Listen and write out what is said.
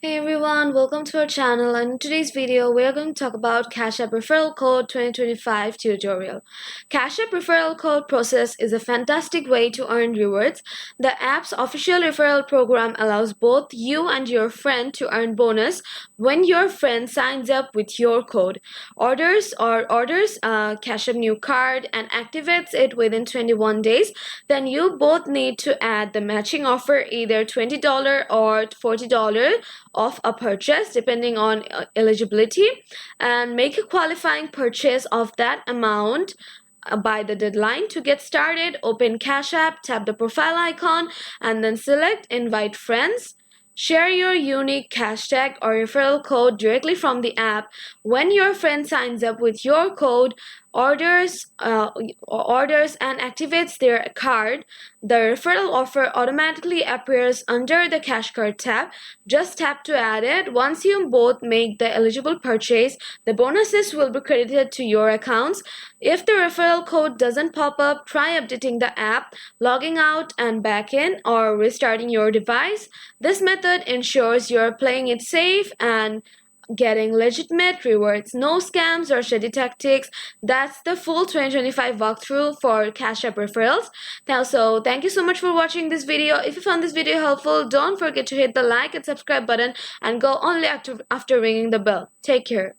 Hey everyone, welcome to our channel, and in today's video we are going to talk about Cash App Referral Code 2025 tutorial. Cash App Referral Code process is a fantastic way to earn rewards. The app's official referral program allows both you and your friend to earn bonus when your friend signs up with your code, orders Cash App new card and activates it within 21 days. Then you both need to add the matching offer, either $20 or $40 of a purchase depending on eligibility, and make a qualifying purchase of that amount by the deadline. To get started, open Cash App, tap the profile icon, and then select invite friends. Share your unique hashtag or referral code directly from the app. When your friend signs up with your code, orders and activates their card, the referral offer automatically appears under the cash card tab. Just tap to add it. Once you both make the eligible purchase, the bonuses will be credited to your accounts. If the referral code doesn't pop up, try updating the app, logging out and back in, or restarting your device. This method ensures you're playing it safe and getting legitimate rewards. No scams or shady tactics. That's the full 2025 walkthrough for Cash App referrals. Thank you so much for watching this video. If you found this video helpful, don't forget to hit the like and subscribe button and go only after ringing the bell. Take care.